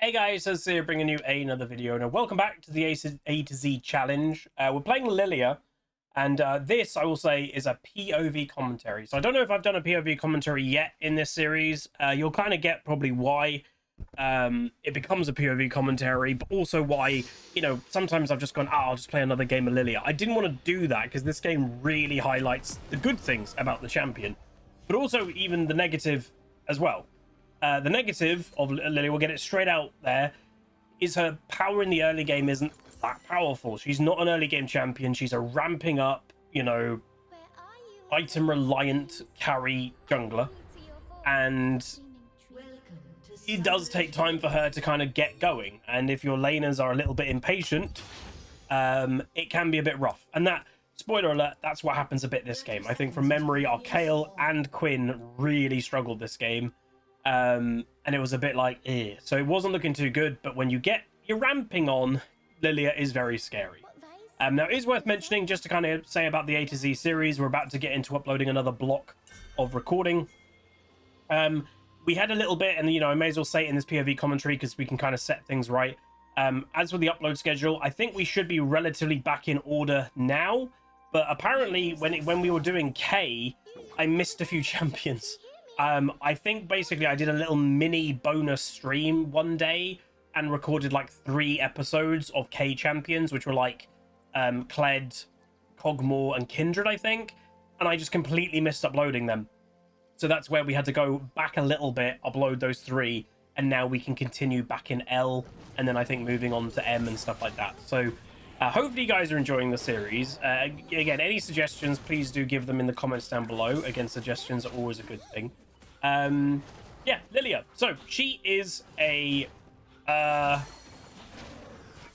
Hey guys, Huzzy here bringing you another video. Now, welcome back to the A to Z challenge. We're playing Lillia, and this, I will say, is a POV commentary. So I don't know if I've done a POV commentary yet in this series. You'll kind of get probably why it becomes a POV commentary, but also why, sometimes I've just gone, I'll just play another game of Lillia. I didn't want to do that because this game really highlights the good things about the champion, but also even the negative as well. The negative of Lillia, we'll get it straight out there, is her power in the early game isn't that powerful. She's not an early game champion. She's a ramping up, item reliant carry jungler. And it does take time for her to kind of get going. And if your laners are a little bit impatient, it can be a bit rough. And that, spoiler alert, that's what happens a bit this game. I think from memory, our Kayle and Quinn really struggled this game. And it was a bit like, eh. So it wasn't looking too good, but when you get your ramping on, Lillia is very scary. Now, it is worth mentioning, just to kind of say about the A to Z series, we're about to get into uploading another block of recording. We had a little bit, and, I may as well say it in this POV commentary because we can kind of set things right. As for the upload schedule, I think we should be relatively back in order now, but apparently when we were doing K, I missed a few champions. I think basically I did a little mini bonus stream one day and recorded like 3 episodes of K champions, which were like Kled, Kog'Maw, and Kindred, I think. And I just completely missed uploading them. So that's where we had to go back a little bit, upload those 3, and now we can continue back in L, and then I think moving on to M and stuff like that. So hopefully you guys are enjoying the series. Again, any suggestions, please do give them in the comments down below. Again, suggestions are always a good thing. Yeah, Lillia. So she is a kind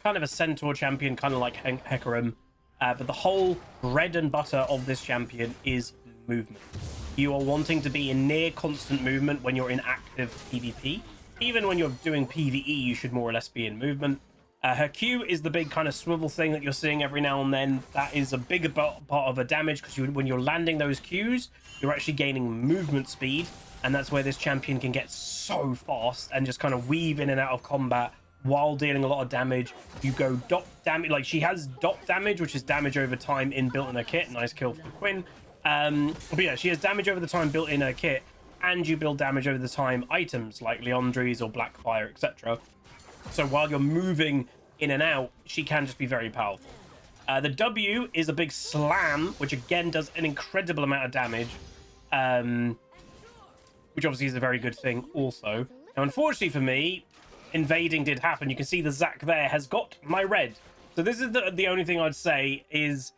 of a centaur champion, kind of like Hecarim, but the whole bread and butter of this champion is movement. You are wanting to be in near constant movement when you're in active PvP. Even when you're doing PvE, you should more or less be in movement. Her Q is the big kind of swivel thing that you're seeing every now and then. That is a bigger part of her damage because when you're landing those Qs, you're actually gaining movement speed. And that's where this champion can get so fast and just kind of weave in and out of combat while dealing a lot of damage. You go dot damage, like she has dot damage, which is damage over time inbuilt in her kit. Nice kill for Quinn. But yeah, she has damage over the time built in her kit, and you build damage over the time items like Leandries or Blackfire, etc. So while you're moving in and out, she can just be very powerful. The W is a big slam, which again does an incredible amount of damage. Which obviously is a very good thing also. Now, unfortunately for me, invading did happen. You can see the Zac there has got my red. So this is the only thing I'd say is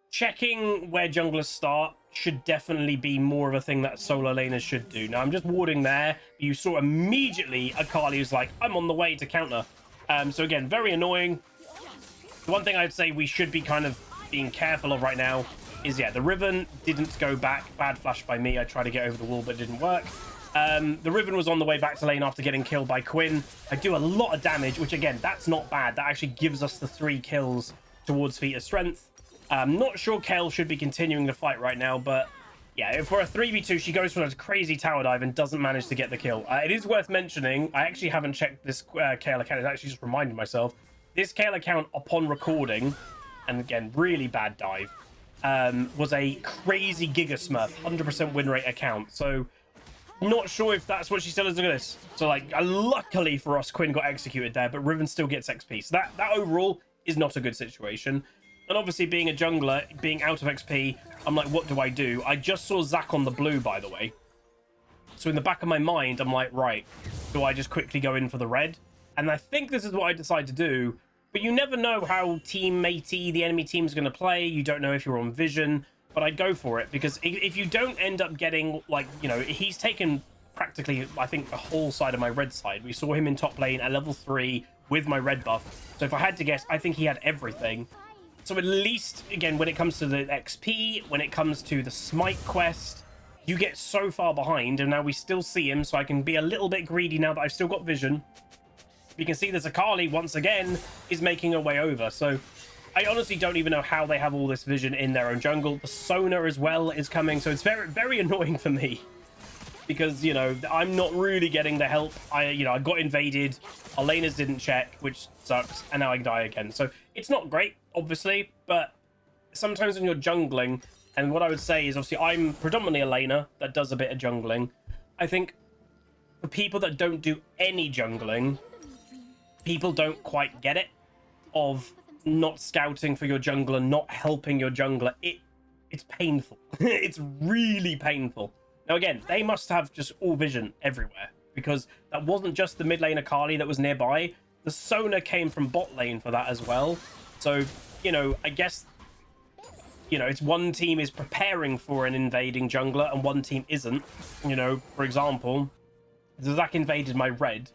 checking where junglers start should definitely be more of a thing that solo laners should do. Now, I'm just warding there. You saw immediately Akali who's like, I'm on the way to counter. So again, very annoying. The one thing I'd say we should be kind of being careful of right now is, yeah, the Riven didn't go back. Bad flash by me. I tried to get over the wall, but it didn't work. The Riven was on the way back to lane after getting killed by Quinn. I do a lot of damage, which, again, that's not bad. That actually gives us the 3 kills towards feat of strength. Not sure Kayle should be continuing the fight right now, but, yeah, if we're a 3v2, she goes for a crazy tower dive and doesn't manage to get the kill. It is worth mentioning, I actually haven't checked this Kayle account. It's actually just reminded myself. This Kayle account, upon recording, and, again, really bad dive, was a crazy Giga Smurf 100% win rate account. So not sure if that's what she still is. Look at this. So like luckily for us, Quinn got executed there, but Riven still gets XP. So that overall is not a good situation. And obviously being a jungler, being out of XP, I'm like, what do? I just saw Zac on the blue, by the way. So in the back of my mind, I'm like, right, do I just quickly go in for the red? And I think this is what I decide to do. But you never know how teammatey the enemy team's going to play. You don't know if you're on vision. But I'd go for it. Because if you don't end up getting, like, he's taken practically, I think, the whole side of my red side. We saw him in top lane at level 3 with my red buff. So if I had to guess, I think he had everything. So at least, again, when it comes to the XP, when it comes to the Smite quest, you get so far behind. And now we still see him. So I can be a little bit greedy now that I've still got vision. You can see that Akali, once again, is making her way over. So I honestly don't even know how they have all this vision in their own jungle. The Sona as well is coming. So it's very, very annoying for me. because, you know, I'm not really getting the help. I got invaded. Our laners didn't check, which sucks, and now I die again. So it's not great, obviously, but sometimes when you're jungling, and what I would say is, obviously, I'm predominantly a laner that does a bit of jungling. I think for people that don't do any jungling, people don't quite get it of not scouting for your jungler, not helping your jungler. It's painful. It's really painful. Now, again, they must have just all vision everywhere, because that wasn't just the mid lane Akali that was nearby. The Sona came from bot lane for that as well. So, you know, I guess, you know, it's one team is preparing for an invading jungler and one team isn't. You know, for example, the Zac invaded my red.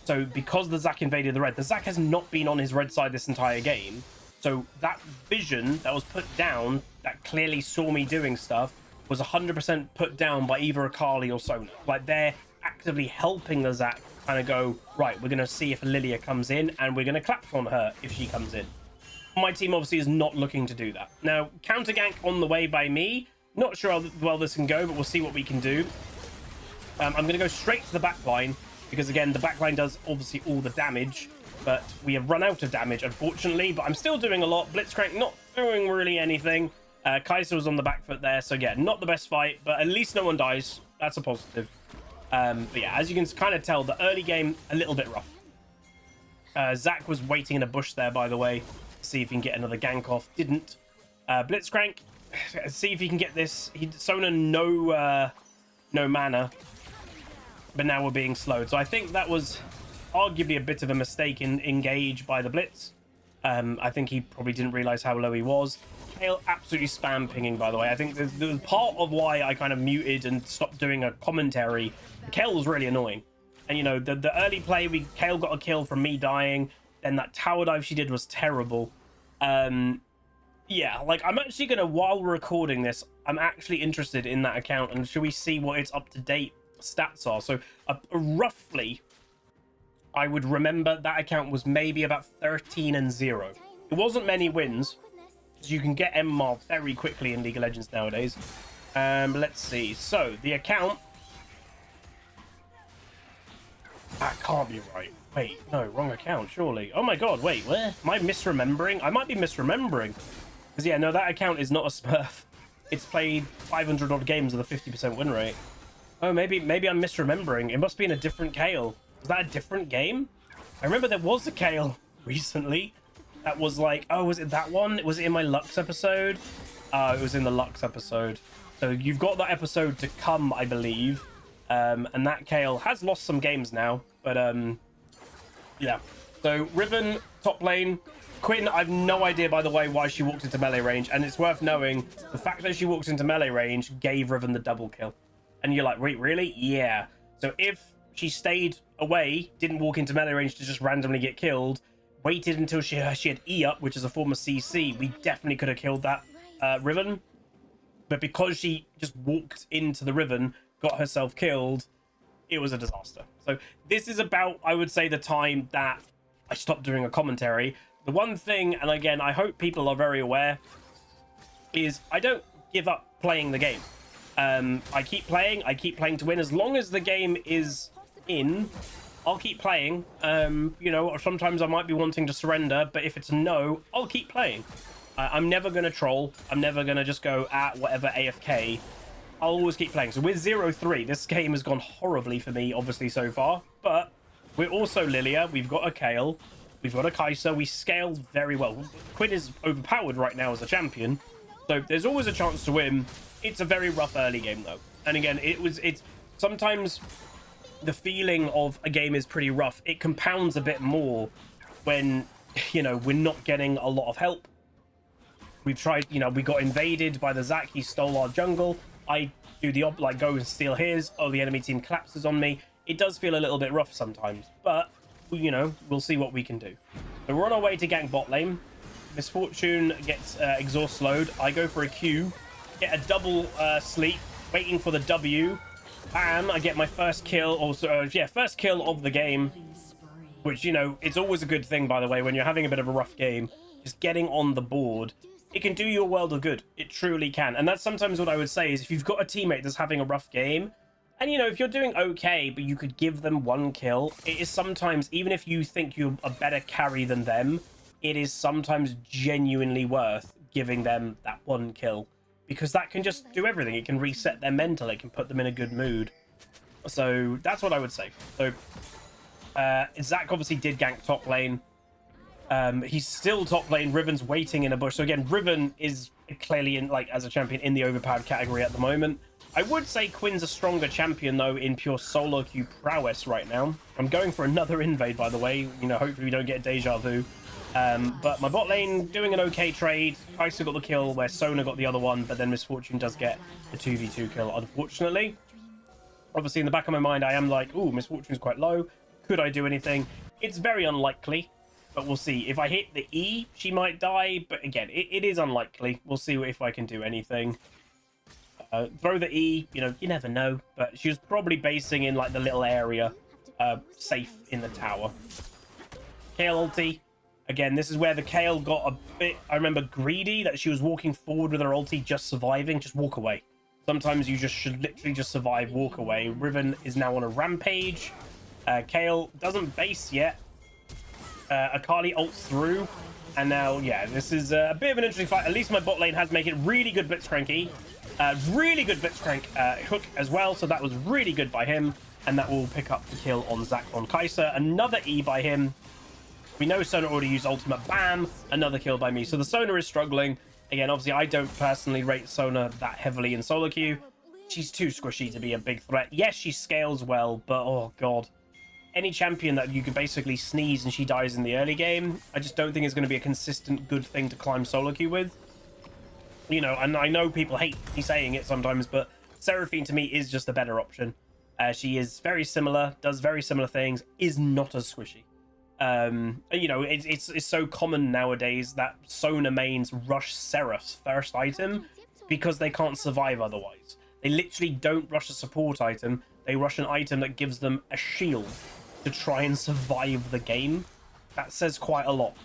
So because the Zac invaded the red, the Zac has not been on his red side this entire game. So that vision that was put down, that clearly saw me doing stuff, was 100% put down by either Akali or Sona. Like, they're actively helping the Zac kind of go, right, we're going to see if Lillia comes in and we're going to clap on her if she comes in. My team obviously is not looking to do that. Now, counter gank on the way by me. Not sure how well this can go, but we'll see what we can do. I'm going to go straight to the back line, because again, the back line does obviously all the damage, but we have run out of damage, unfortunately. But I'm still doing a lot. Blitzcrank not doing really anything. Kai'Sa was on the back foot there, so yeah, not the best fight, but at least no one dies. That's a positive. But yeah, as you can kind of tell, the early game, a little bit rough. Zac was waiting in a bush there, by the way. See if he can get another gank off. Didn't. Blitzcrank, see if he can get this. Sona no mana, but now we're being slowed. So I think that was arguably a bit of a mistake in engage by the Blitz. I think he probably didn't realize how low he was. Kayle absolutely spam pinging, by the way. I think there was part of why I kind of muted and stopped doing a commentary. Kayle was really annoying. And, you know, the early play, Kayle got a kill from me dying. Then that tower dive she did was terrible. Yeah, like, I'm actually going to, while we're recording this, I'm actually interested in that account. And should we see what its up-to-date stats are? So, roughly, I would remember that account was maybe about 13-0. It wasn't many wins. So you can get MMR very quickly in League of Legends nowadays. Let's see. So, the account... That can't be right. Wait, no, wrong account, surely. Oh my god, wait, where? Am I misremembering? I might be misremembering. Because, yeah, no, that account is not a smurf. It's played 500 odd games with a 50% win rate. Oh, maybe I'm misremembering. It must be in a different Kayle. Was that a different game? I remember there was a Kayle recently. That was like, oh, was it that one? Was it in my Lux episode? It was in the Lux episode. So you've got that episode to come, I believe. And that Kayle has lost some games now. But, yeah. So, Riven, top lane. Quinn, I have no idea, by the way, why she walked into melee range. And it's worth knowing, the fact that she walked into melee range gave Riven the double kill. And you're like, wait, really? Yeah. So if she stayed away, didn't walk into melee range to just randomly get killed, waited until she had E up, which is a form of CC, we definitely could have killed that Riven. But because she just walked into the Riven, got herself killed, it was a disaster. So this is about, I would say, the time that I stopped doing a commentary. The one thing, and again, I hope people are very aware, is I don't give up playing the game. I keep playing to win. As long as the game is in, I'll keep playing. You know, sometimes I might be wanting to surrender, but if it's a no, I'll keep playing. I'm never going to troll. I'm never going to just go at whatever AFK. I'll always keep playing. So with 0-3, this game has gone horribly for me, obviously, so far. But we're also Lillia. We've got a Kayle. We've got a Kai'Sa. We scaled very well. Quinn is overpowered right now as a champion. So there's always a chance to win. It's a very rough early game, though. And again, it's sometimes the feeling of a game is pretty rough. It compounds a bit more when, you know, we're not getting a lot of help. We've tried, you know, we got invaded by the Zac. He stole our jungle. I do the like go and steal his. Oh, the enemy team collapses on me. It does feel a little bit rough sometimes, but you know, we'll see what we can do. So we're on our way to gank bot lane. Misfortune gets exhaust load. I go for a Q, get a double sleep, waiting for the W. Bam! I get my first kill. Also, yeah, first kill of the game. Which, you know, it's always a good thing, by the way, when you're having a bit of a rough game. Just getting on the board, it can do you a world of good. It truly can. And that's sometimes what I would say is, if you've got a teammate that's having a rough game, And, you know, if you're doing okay, but you could give them one kill, it is sometimes, even if you think you're a better carry than them, it is sometimes genuinely worth giving them that one kill. Because that can just do everything. It can reset their mental. It can put them in a good mood. So that's what I would say. So Zach obviously did gank top lane. He's still top lane. Riven's waiting in a bush. So again, Riven is clearly in, like, as a champion in the overpowered category at the moment. I would say Quinn's a stronger champion though in pure solo queue prowess right now. I'm going for another invade, by the way. You know, hopefully we don't get deja vu. But my bot lane doing an okay trade. Kai'Sa got the kill where Sona got the other one, but then Misfortune does get the 2v2 kill, unfortunately. Obviously, in the back of my mind, I am like, ooh, Misfortune's quite low. Could I do anything? It's very unlikely, but we'll see. If I hit the E, she might die, but again, it is unlikely. We'll see if I can do anything. Throw the E, you know, you never know, but she was probably basing in like the little area safe in the tower. Kayle ulti. Again, this is where the Kayle got a bit, I remember, greedy, that she was walking forward with her ulti, just surviving. Just walk away. Sometimes you just should literally just survive, walk away. Riven is now on a rampage. Kayle doesn't base yet. Akali ults through. And now, yeah, this is a bit of an interesting fight. At least my bot lane has made it really good Blitzcrank E. Really good Blitzcrank hook as well. So that was really good by him. And that will pick up the kill on Zach on Kai'Sa. Another E by him. We know Sona already used ultimate. Bam! Another kill by me. So the Sona is struggling. Again, obviously, I don't personally rate Sona that heavily in solo queue. She's too squishy to be a big threat. Yes, she scales well, but oh god. Any champion that you could basically sneeze and she dies in the early game, I just don't think is going to be a consistent good thing to climb solo queue with. You know, and I know people hate me saying it sometimes, but Seraphine to me is just a better option. She is very similar, does very similar things, is not as squishy. You know, it's so common nowadays that Sona mains rush Seraph's first item because they can't survive otherwise. They literally don't rush a support item. They rush an item that gives them a shield to try and survive the game. That says quite a lot.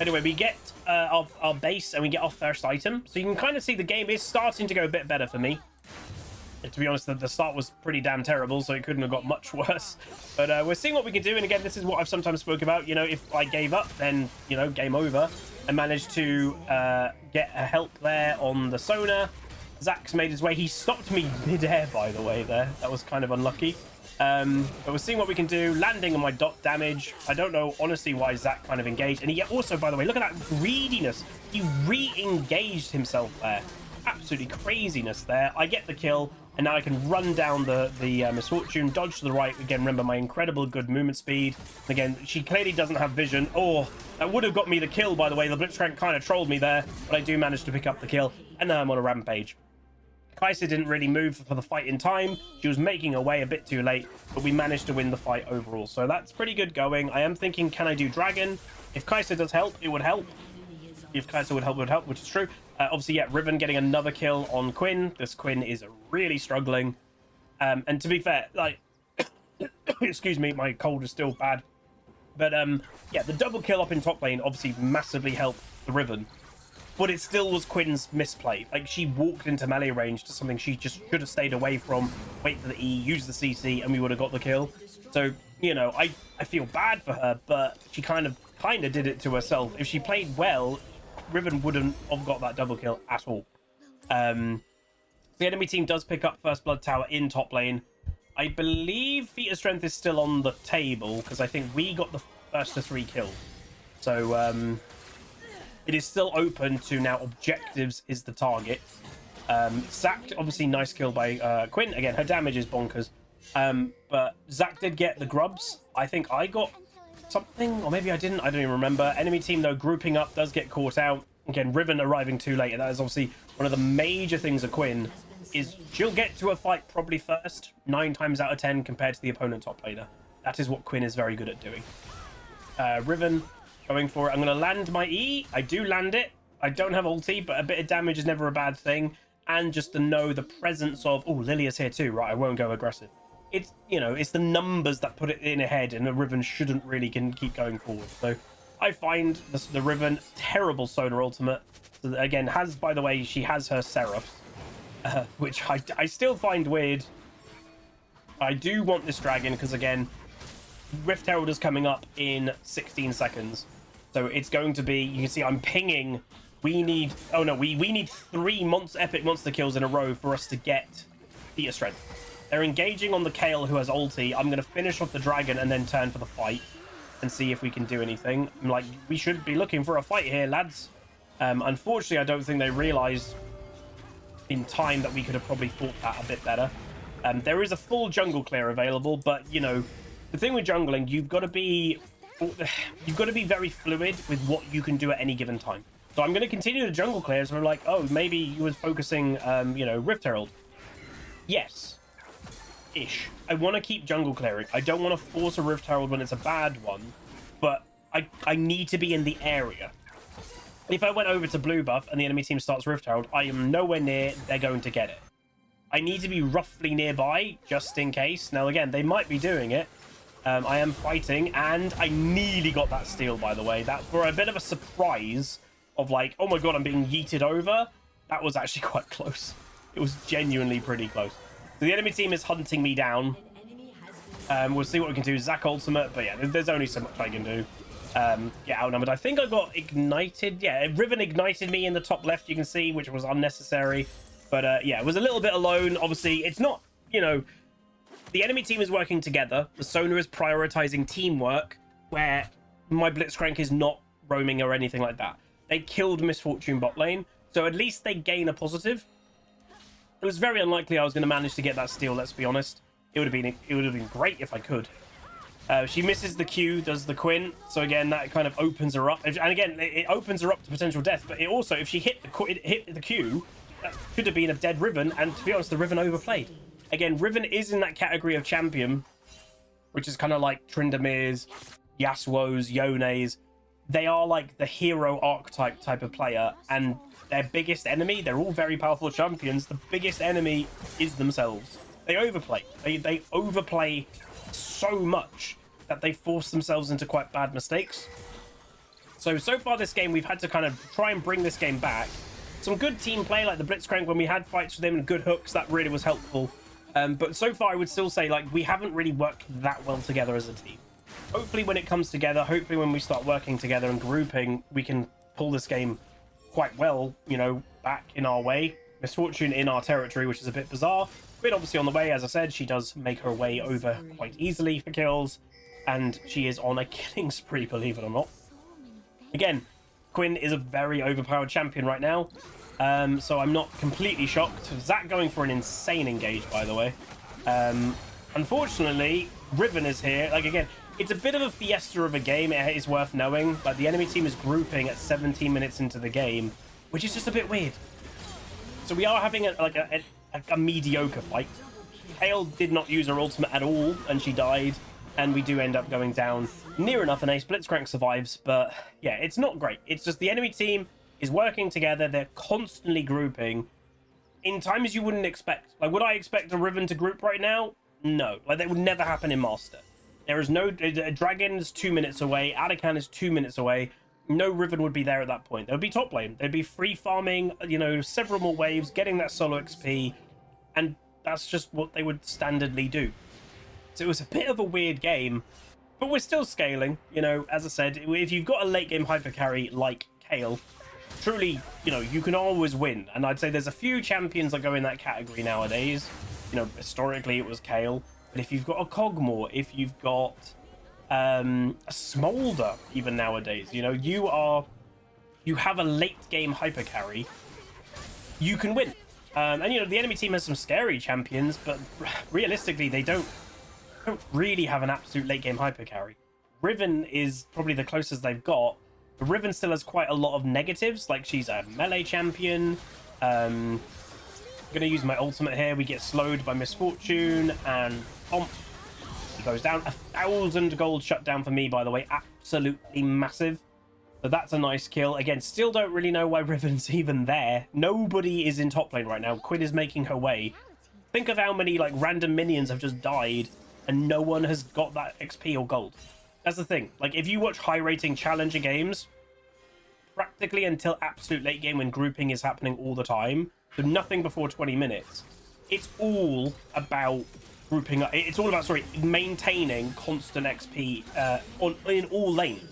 Anyway, we get our base and we get our first item. So you can kind of see the game is starting to go a bit better for me. And to be honest, the start was pretty damn terrible, so it couldn't have got much worse. But we're seeing what we can do. And again, this is what I've sometimes spoke about. You know, if I gave up, then, you know, game over. I managed to get a help there on the Sona. Zach's made his way. He stopped me mid-air, by the way, there. That was kind of unlucky. But we're seeing what we can do. Landing on my dot damage. I don't know, honestly, why Zach kind of engaged. And he also, by the way, look at that greediness. He re-engaged himself there. Absolutely craziness there. I get the kill, and now I can run down the Misfortune, dodge to the right. Again, remember my incredible good movement speed. Again, she clearly doesn't have vision. Oh, that would have got me the kill, by the way. The Blitzcrank kind of trolled me there, but I do manage to pick up the kill, and now I'm on a rampage. Kai'Sa didn't really move for the fight in time. She was making her way a bit too late, but we managed to win the fight overall. So that's pretty good going. I am thinking, can I do Dragon? If Kai'Sa does help, it would help. If Kai'Sa would help, it would help, which is true. Obviously, yeah, Riven getting another kill on Quinn. This Quinn is really struggling. And to be fair, like, excuse me, my cold is still bad. But yeah, the double kill up in top lane obviously massively helped the Riven. But it still was Quinn's misplay. Like, she walked into melee range to something she just should have stayed away from, wait for the E, use the CC, and we would have got the kill. So, you know, I feel bad for her, but she kind of did it to herself. If she played well, Riven wouldn't have got that double kill at all. The enemy team does pick up First Blood Tower in top lane. I believe Feat of Strength is still on the table, because I think we got the first of 3 kills. So, it is still open to now objectives is the target. Zac, obviously nice kill by Quinn. Again, her damage is bonkers. But Zac did get the grubs. I think I got something, or maybe I didn't. I don't even remember. Enemy team, though, grouping up does get caught out. Again, Riven arriving too late. And that is obviously one of the major things of Quinn, is she'll get to a fight probably first, 9 times out of 10 compared to the opponent top laner. That is what Quinn is very good at doing. Riven going for it. I'm going to land my E. I do land it. I don't have ulti, but a bit of damage is never a bad thing. And just to know the presence of... Oh, Lillia's here too. Right, I won't go aggressive. It's, you know, it's the numbers that put it in ahead, and the Riven shouldn't really keep going forward. So I find the Riven terrible Sona ultimate. So again, by the way, she has her Seraph, which I still find weird. I do want this dragon because, again, Rift Herald is coming up in 16 seconds. So it's going to be, you can see I'm pinging. We need, oh no, we need 3 epic monster kills in a row for us to get Theater Strength. They're engaging on the Kale who has ulti. I'm going to finish off the dragon and then turn for the fight and see if we can do anything. I'm like, we should be looking for a fight here, lads. Unfortunately, I don't think they realized in time that we could have probably fought that a bit better. There is a full jungle clear available, but you know, the thing with jungling, you've got to be very fluid with what you can do at any given time. So I'm going to continue the jungle clears. We're like, oh, maybe you was focusing, you know, Rift Herald. Yes, ish. I want to keep jungle clearing. I don't want to force a Rift Herald when it's a bad one, but I need to be in the area. If I went over to blue buff and the enemy team starts Rift Herald, I am nowhere near they're going to get it. I need to be roughly nearby just in case. Now, again, they might be doing it. I am fighting, and I nearly got that steal, by the way. That, for a bit of a surprise of like, oh my god, I'm being yeeted over, that was actually quite close. It was genuinely pretty close. So the enemy team is hunting me down. We'll see what we can do. Zac ultimate, but yeah, there's only so much I can do. Get outnumbered. I think I got ignited. Yeah, Riven ignited me in the top left, you can see, which was unnecessary. But yeah, it was a little bit alone. Obviously, it's not, you know, the enemy team is working together. The Sona is prioritizing teamwork, where my Blitzcrank is not roaming or anything like that. They killed Misfortune bot lane, so at least they gain a positive. It was very unlikely I was going to manage to get that steal, let's be honest. It would have been great if I could. She misses the Q, does the Quinn, so again that kind of opens her up. And again, it opens her up to potential death. But it also, if she hit the Q, that could have been a dead Riven. And to be honest, the Riven overplayed. Again, Riven is in that category of champion, which is kind of like Trindamirs, Yasuo's, Yone's. They are like the hero archetype type of player, and their biggest enemy, they're all very powerful champions, the biggest enemy is themselves. They overplay. They overplay so much that they force themselves into quite bad mistakes. So far this game, we've had to kind of try and bring this game back. Some good team play, like the Blitzcrank, when we had fights with him and good hooks, that really was helpful. But so far, I would still say, like, we haven't really worked that well together as a team. Hopefully when it comes together, hopefully when we start working together and grouping, we can pull this game quite well, you know, back in our way. Misfortune in our territory, which is a bit bizarre. But obviously on the way, as I said, she does make her way over quite easily for kills. And she is on a killing spree, believe it or not. Again, Quinn is a very overpowered champion right now. So I'm not completely shocked. Zac going for an insane engage, by the way. Unfortunately, Riven is here. Like, again, it's a bit of a fiesta of a game, it is worth knowing. But the enemy team is grouping at 17 minutes into the game, which is just a bit weird. So we are having a mediocre fight. Hale did not use her ultimate at all, and she died. And we do end up going down near enough, and Ace Blitzcrank survives. But yeah, it's not great. It's just the enemy team is working together. They're constantly grouping in times you wouldn't expect. Like, would I expect a Riven to group right now? No. Like, that would never happen in Master. There is no... Dragon is 2 minutes away. Adakan is 2 minutes away. No Riven would be there at that point. There would be top lane. They'd be free farming, you know, several more waves, getting that solo XP. And that's just what they would standardly do. So it was a bit of a weird game. But we're still scaling. You know, as I said, if you've got a late game hyper carry like Kale, truly, you know, you can always win. And I'd say there's a few champions that go in that category nowadays. You know, historically it was Kale. But if you've got a Cogmore, if you've got a Smolder, even nowadays, you know, you have a late game hyper carry, you can win. And you know, the enemy team has some scary champions, but realistically they don't really have an absolute late game hyper carry. Riven is probably the closest they've got. But Riven still has quite a lot of negatives, like she's a melee champion. I'm gonna use my ultimate here. We get slowed by Misfortune, and he goes down. 1,000 gold shutdown for me, by the way. Absolutely massive. So that's a nice kill. Again, still don't really know why Riven's even there. Nobody is in top lane right now. Quinn is making her way. Think of how many like random minions have just died and no one has got that XP or gold. That's the thing. Like, if you watch high rating challenger games, practically until absolute late game when grouping is happening all the time, so nothing before 20 minutes, it's all about grouping up. It's all about, sorry, maintaining constant XP in all lanes.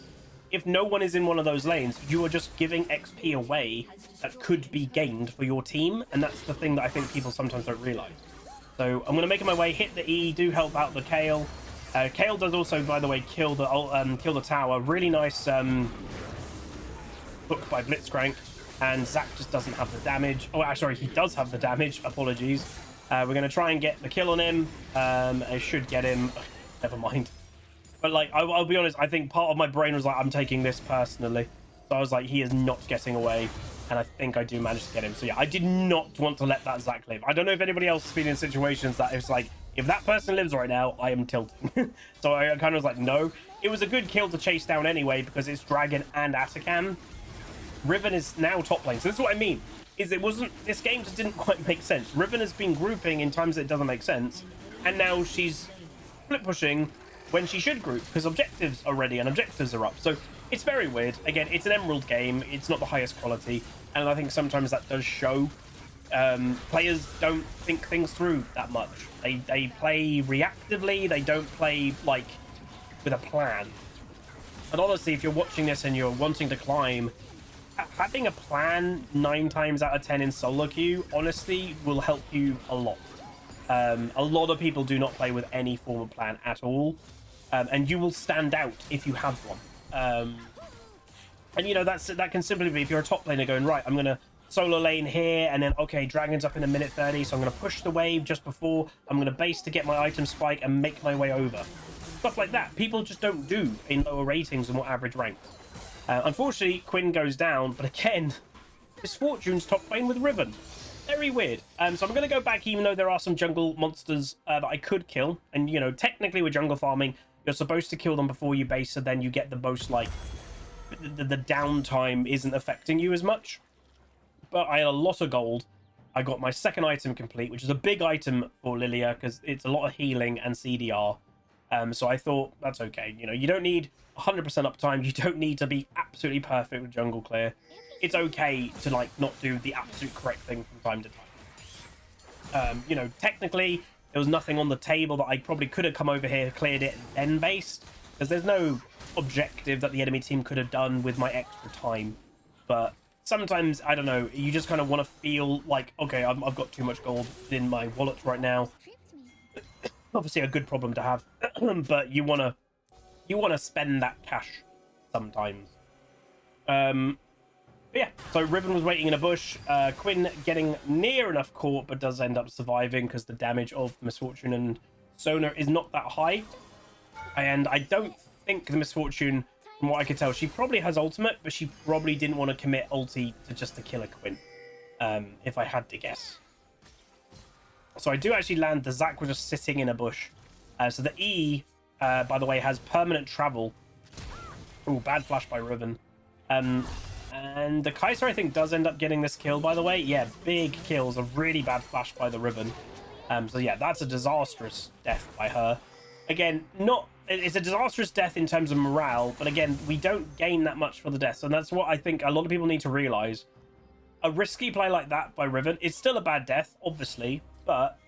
If no one is in one of those lanes, you are just giving XP away that could be gained for your team, and that's the thing that I think people sometimes don't realize. So I'm going to make my way, hit the E, do help out the Kale. Kale does also, by the way, kill the tower. Really nice hook by Blitzcrank, and Zach just doesn't have the damage. Oh, sorry, he does have the damage. Apologies. We're going to try and get the kill on him. I should get him. Never mind. But, like, I'll be honest, I think part of my brain was like, I'm taking this personally. So I was like, he is not getting away. And I think I do manage to get him. So, yeah, I did not want to let that Zach live. I don't know if anybody else has been in situations that it's like, if that person lives right now, I am tilting. So I kind of was like, no. It was a good kill to chase down anyway, because it's Dragon and Atakan. Riven is now top lane. So this is what I mean. This game just didn't quite make sense. Riven has been grouping in times that it doesn't make sense. And now she's split pushing when she should group, because objectives are ready and objectives are up. So it's very weird. Again, it's an Emerald game. It's not the highest quality. And I think sometimes that does show. Players don't think things through that much. They play reactively. They don't play, like, with a plan. And honestly, if you're watching this and you're wanting to climb, having a plan 9 times out of 10 in solo queue, honestly, will help you a lot. A lot of people do not play with any form of plan at all. And you will stand out if you have one. And, you know, that can simply be if you're a top laner going, right, I'm going to solo lane here, and then, okay, Dragon's up in a minute 30, so I'm going to push the wave just before. I'm going to base to get my item spike and make my way over. Stuff like that. People just don't do in lower ratings and more average ranks. Unfortunately, Quinn goes down, but again, Misfortune's top lane with Riven. Very weird. So I'm going to go back, even though there are some jungle monsters that I could kill. And, you know, technically with jungle farming, you're supposed to kill them before you base, so then you get the most, like, the downtime isn't affecting you as much. But I had a lot of gold. I got my second item complete, which is a big item for Lillia, because it's a lot of healing and CDR. So I thought, that's okay. You know, you don't need 100% uptime. You don't need to be absolutely perfect with jungle clear. It's okay to, like, not do the absolute correct thing from time to time. You know, technically, there was nothing on the table that I probably could have come over here, cleared it, and then based. Because there's no objective that the enemy team could have done with my extra time. But sometimes, I don't know, you just kind of want to feel like, okay, I've got too much gold in my wallet right now. Obviously a good problem to have, but you want to spend that cash sometimes. Yeah, so Riven was waiting in a bush. Quinn getting near enough caught, but does end up surviving because the damage of Misfortune and Sona is not that high. And I don't think the Misfortune, from what I could tell, she probably has ultimate, but she probably didn't want to commit ulti to kill a Quinn, if I had to guess. So I do actually land. The Zac was just sitting in a bush. So the E, by the way, has permanent travel. Oh, bad flash by Riven. And the Kaiser, I think, does end up getting this kill, by the way. Yeah, big kills. A really bad flash by the Riven. So yeah, that's a disastrous death by her. Again, it's a disastrous death in terms of morale, but again, we don't gain that much for the deaths. And that's what I think a lot of people need to realize. A risky play like that by Riven, it's still a bad death, obviously, but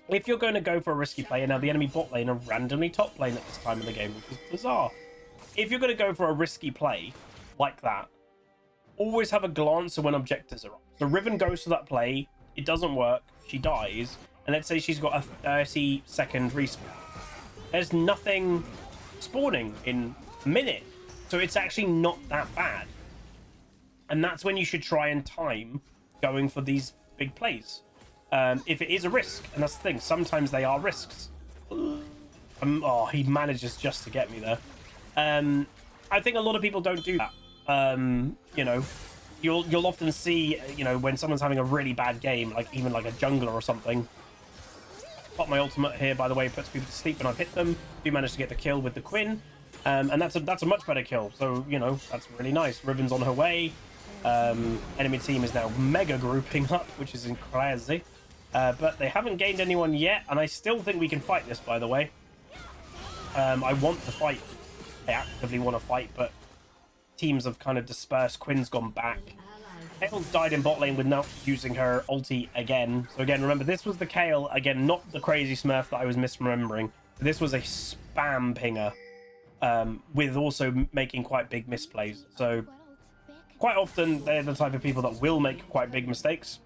if you're going to go for a risky play, and now the enemy bot lane are randomly top lane at this time of the game, which is bizarre. If you're going to go for a risky play like that, always have a glance of when objectives are up. So Riven goes to that play, it doesn't work, she dies, and let's say she's got a 30-second respawn. There's nothing spawning in a minute, so it's actually not that bad. And that's when you should try and time going for these big plays. If it is a risk, and that's the thing, sometimes they are risks. Oh, he manages just to get me there. I think a lot of people don't do that. You know, you'll often see, you know, when someone's having a really bad game, like even like a jungler or something. Pop my ultimate here, by the way, puts people to sleep when I've hit them. Do manage to get the kill with the Quinn, and that's a much better kill. So, you know, that's really nice. Riven's on her way. Enemy team is now mega grouping up, which is crazy. But they haven't gained anyone yet, and I still think we can fight this, by the way. I want to fight. I actively want to fight, but teams have kind of dispersed. Quinn's gone back. Kayle died in bot lane without using her ulti again. So again, remember, this was the Kayle, again, not the crazy smurf that I was misremembering. This was a spam pinger, with also making quite big misplays. So quite often, they're the type of people that will make quite big mistakes,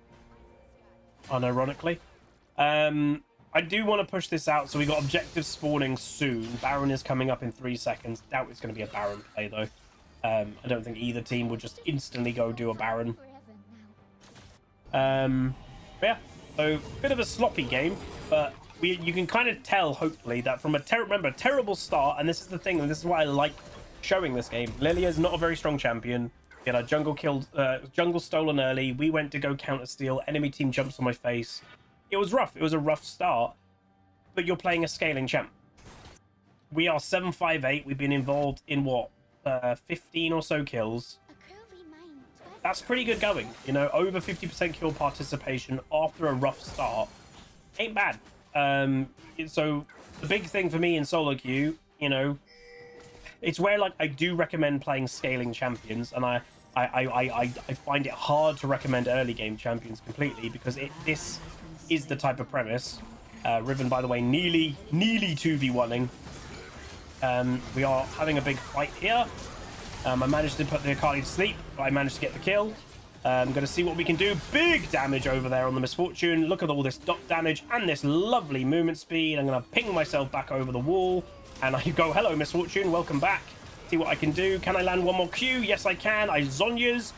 unironically. I do want to push this out, so we got objective spawning soon. Baron is coming up in 3 seconds. Doubt it's going to be a Baron play, though. I don't think either team would just instantly go do a Baron. Yeah, so bit of a sloppy game, but you can kind of tell, hopefully, that from a terrible start, and this is the thing, and this is why I like showing this game. Lillia is not a very strong champion. You know, jungle stolen early. We went to go counter steal. Enemy team jumps on my face. It was rough. It was a rough start, but you're playing a scaling champ. We are 7-5-8. We've been involved in what? 15 or so kills. That's pretty good going, you know, over 50% kill participation after a rough start ain't bad. So the big thing for me in solo queue, you know, it's where, like, I do recommend playing scaling champions, and I find it hard to recommend early game champions completely, because this is the type of premise. Riven, by the way, nearly 2v1ing. We are having a big fight here. I managed to put the Akali to sleep, but I managed to get the kill. I'm going to see what we can do. Big damage over there on the Misfortune. Look at all this dot damage and this lovely movement speed. I'm going to ping myself back over the wall, and I go, hello, Misfortune, welcome back. See what I can do. Can I land one more Q? Yes, I can. I Zhonya's.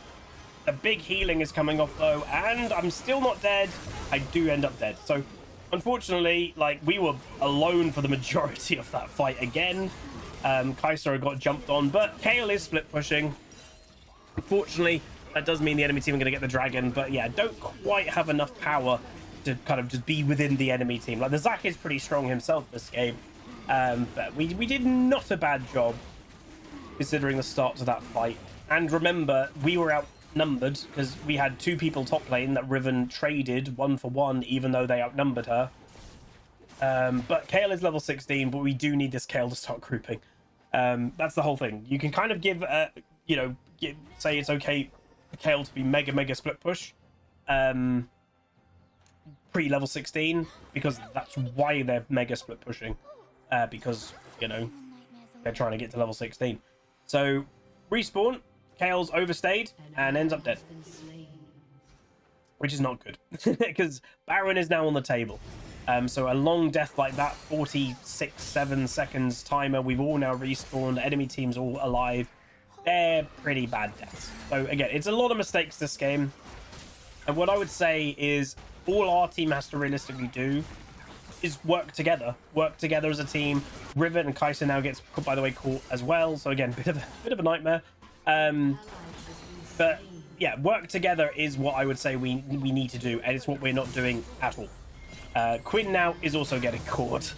The big healing is coming off, though, and I'm still not dead. I do end up dead. So, unfortunately, like, we were alone for the majority of that fight again. Kai'Sa got jumped on, but Kayle is split pushing. Unfortunately, that does mean the enemy team are going to get the dragon, but yeah, don't quite have enough power to kind of just be within the enemy team. Like, the Zac is pretty strong himself this game, but we did not a bad job considering the start to that fight. And remember, we were outnumbered because we had 2 people top lane that Riven traded 1-for-1, even though they outnumbered her. But Kayle is level 16, but we do need this Kayle to start grouping. That's the whole thing. You can kind of give, you know, say it's okay for Kayle to be mega split push pre-level 16, because that's why they're mega split pushing, because, you know, they're trying to get to level 16. So, respawn, Kayle's overstayed and ends up dead, which is not good, because Baron is now on the table. So a long death like that, 46-7 seconds timer, we've all now respawned, enemy team's all alive. They're pretty bad deaths. So again, it's a lot of mistakes this game. And what I would say is all our team has to realistically do is work together. Work together as a team. Riven and Kai'Sa now gets, by the way, caught as well. So again, bit of a nightmare. But yeah, work together is what I would say we need to do, and it's what we're not doing at all. Quinn now is also getting caught.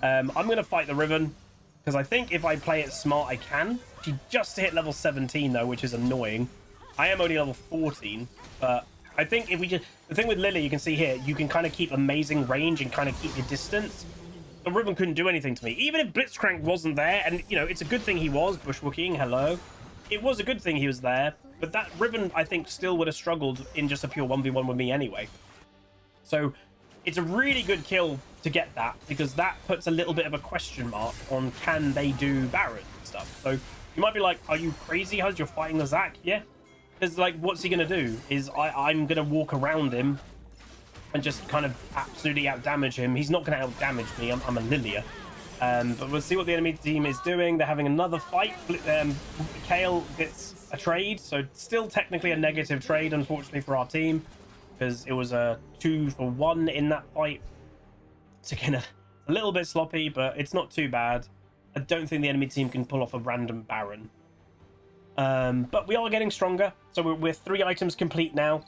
I'm going to fight the Riven, because I think if I play it smart, I can. She just hit level 17, though, which is annoying. I am only level 14, but I think if we just... The thing with Lillia, you can see here, you can kind of keep amazing range and kind of keep your distance. The Riven couldn't do anything to me. Even if Blitzcrank wasn't there, and, you know, it's a good thing he was, bushwalking, hello. It was a good thing he was there, but that Riven, I think, still would have struggled in just a pure 1v1 with me anyway. So... it's a really good kill to get that, because that puts a little bit of a question mark on can they do Baron and stuff. So you might be like, are you crazy, Huz? You're fighting the Zac? Yeah. Because, like, what's he going to do? Is I'm going to walk around him and just kind of absolutely out-damage him. He's not going to out-damage me. I'm a Lillia. But we'll see what the enemy team is doing. They're having another fight. Kayle gets a trade, so still technically a negative trade, unfortunately, for our team, because it was a 2-for-1 in that fight. It's again a little bit sloppy, but it's not too bad. I don't think the enemy team can pull off a random Baron. But we are getting stronger, so we're 3 items complete now.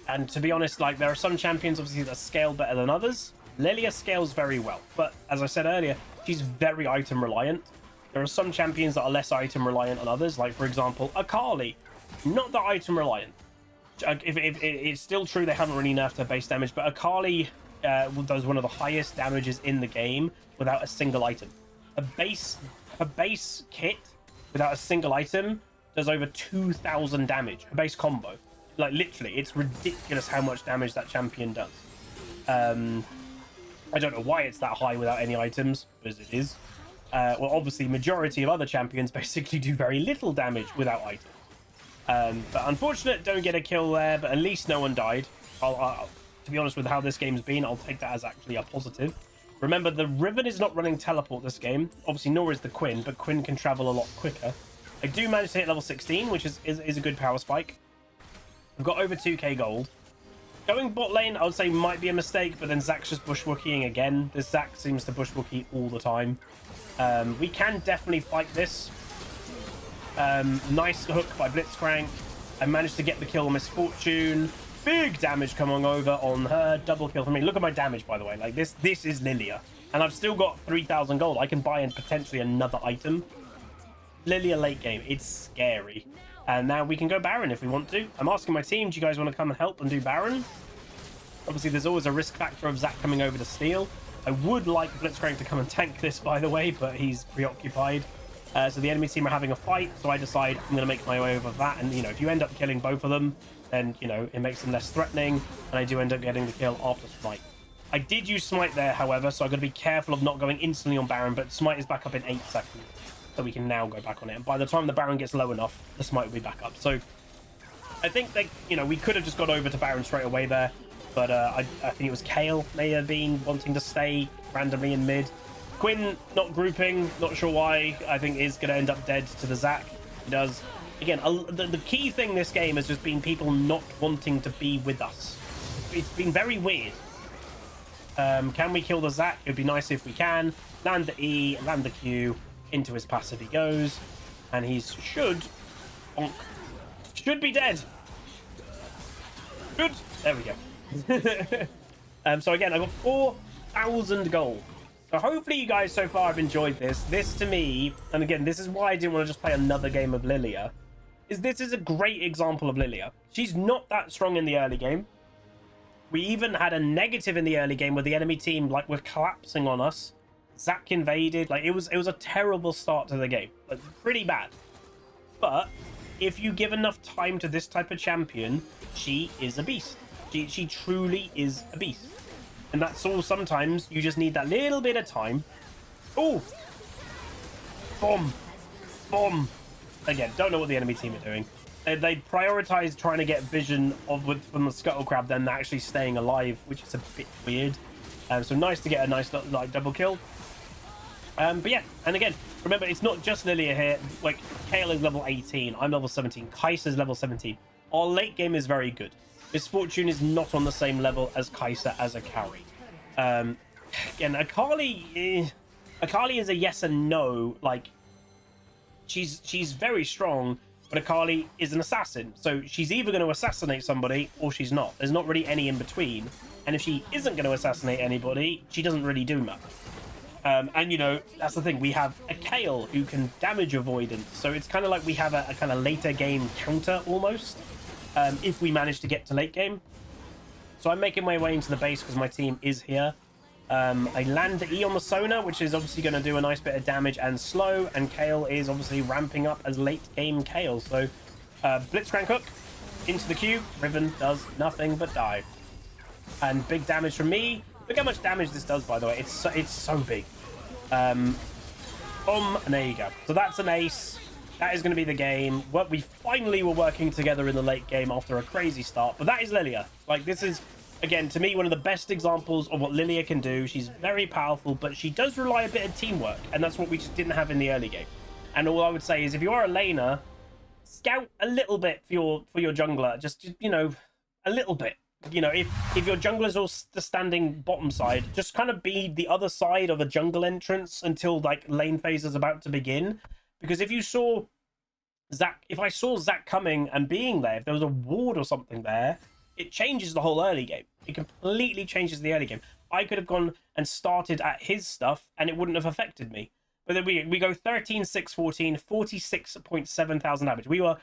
And to be honest, like, there are some champions obviously that scale better than others. Lillia scales very well, but as I said earlier, she's very item reliant. There are some champions that are less item reliant than others, like for example Akali, not that item reliant. If it's still true they haven't really nerfed her base damage, but Akali does one of the highest damages in the game without a single item. A base kit without a single item does over 2,000 damage, a base combo. Like, literally, it's ridiculous how much damage that champion does. I don't know why it's that high without any items, because it is. Well, obviously, majority of other champions basically do very little damage without items. But unfortunate, don't get a kill there, but at least no one died. To be honest with how this game's been, I'll take that as actually a positive. Remember, the Riven is not running teleport this game. Obviously, nor is the Quinn, but Quinn can travel a lot quicker. I do manage to hit level 16, which is a good power spike. I've got over 2k gold. Going bot lane, I would say might be a mistake, but then Zack's just bushwooking again. This Zack seems to bushwookie all the time. We can definitely fight this. Nice hook by Blitzcrank. I managed to get the kill on Misfortune. Big damage coming over on her. Double kill for me. Look at my damage, by the way. Like, this is Lillia. And I've still got 3,000 gold. I can buy in potentially another item. Lillia late game. It's scary. And now we can go Baron if we want to. I'm asking my team, do you guys want to come and help and do Baron? Obviously, there's always a risk factor of Zack coming over to steal. I would like Blitzcrank to come and tank this, by the way, but he's preoccupied. So the enemy team are having a fight, so I decide I'm going to make my way over that. And, you know, if you end up killing both of them, then, you know, it makes them less threatening. And I do end up getting the kill after Smite. I did use Smite there, however, so I've got to be careful of not going instantly on Baron, but Smite is back up in 8 seconds. So we can now go back on it. And by the time the Baron gets low enough, the Smite will be back up. So I think that, you know, we could have just got over to Baron straight away there. But I think it was Kale may have been wanting to stay randomly in mid. Quinn not grouping, not sure why. I think is going to end up dead to the Zack. He does. Again, the key thing this game has just been people not wanting to be with us. It's been very weird. Can we kill the Zack? It would be nice if we can. Land the E, land the Q. Into his passive he goes. And he should be dead. Good. There we go. So again, I got 4,000 gold. So hopefully you guys so far have enjoyed this. This to me, and again, this is why I didn't want to just play another game of Lillia, is this is a great example of Lillia. She's not that strong in the early game. We even had a negative in the early game where the enemy team like were collapsing on us. Zack invaded. Like it was a terrible start to the game. Like, pretty bad. But if you give enough time to this type of champion, she is a beast. She truly is a beast. And that's all. Sometimes you just need that little bit of time. Oh, bomb, bomb. Again, don't know what the enemy team are doing. They prioritize trying to get vision from the scuttle crab than actually staying alive, which is a bit weird. So nice to get a nice like double kill. But yeah, and again, remember it's not just Lillia here. Like Kale is level 18, I'm level 17, Kai'Sa's level 17. Our late game is very good. Misfortune is not on the same level as Kai'Sa as a carry. Again, Akali is a yes and no. Like she's very strong, but Akali is an assassin, so she's either going to assassinate somebody or she's not. There's not really any in between. And if she isn't going to assassinate anybody, she doesn't really do much. And you know, that's the thing, we have a Kale who can damage avoidance, so it's kind of like we have a kind of later game counter almost, if we manage to get to late game. So I'm making my way into the base because my team is here. I land the E on the Sona, which is obviously going to do a nice bit of damage and slow, and Kale is obviously ramping up as late game Kale. So Blitzcrank hook into the Q. Riven does nothing but die. And big damage from me. Look how much damage this does, by the way. It's so big. And there you go. So that's an ace. That is going to be the game. Well, we finally were working together in the late game after a crazy start. But that is Lillia. Like, this is, again, to me, one of the best examples of what Lillia can do. She's very powerful, but she does rely a bit of teamwork. And that's what we just didn't have in the early game. And all I would say is if you are a laner, scout a little bit for your jungler. Just, you know, a little bit. You know, if your jungler's all standing bottom side, just kind of be the other side of a jungle entrance until like lane phase is about to begin. Because if you saw Zack, if I saw Zack coming and being there, if there was a ward or something there, it changes the whole early game. It completely changes the early game. I could have gone and started at his stuff and it wouldn't have affected me. But then we go 13, 6, 14, 46.7 thousand damage. We were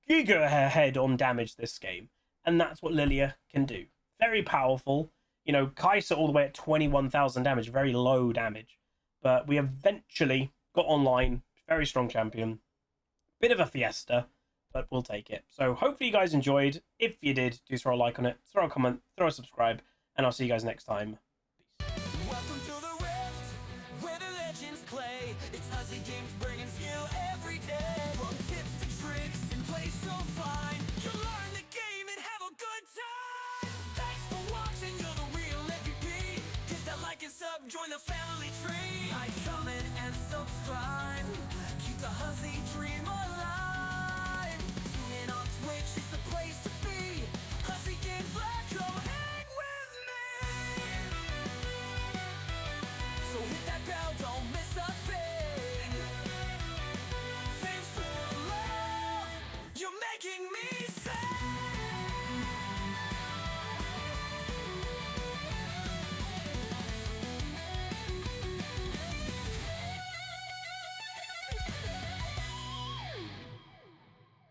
giga ahead on damage this game. And that's what Lillia can do. Very powerful. You know, Kai'Sa all the way at 21,000 damage. Very low damage. But we eventually got online. Very strong champion. Bit of a fiesta, but we'll take it. So hopefully you guys enjoyed. If you did, do throw a like on it, throw a comment, throw a subscribe, and I'll see you guys next time. Welcome to the Rift, where the legends play. It's HuzzyGames bringing skill every day. From tips to tricks and play so fine, you'll learn the game and have a good time. Thanks for watching, you're the real MVP. Hit that like and sub, join the family tree. Like, comment, and subscribe. Keep the Huzzy dream alive. Tune in on Twitch, it's the place to be. HuzzyGames, let's go.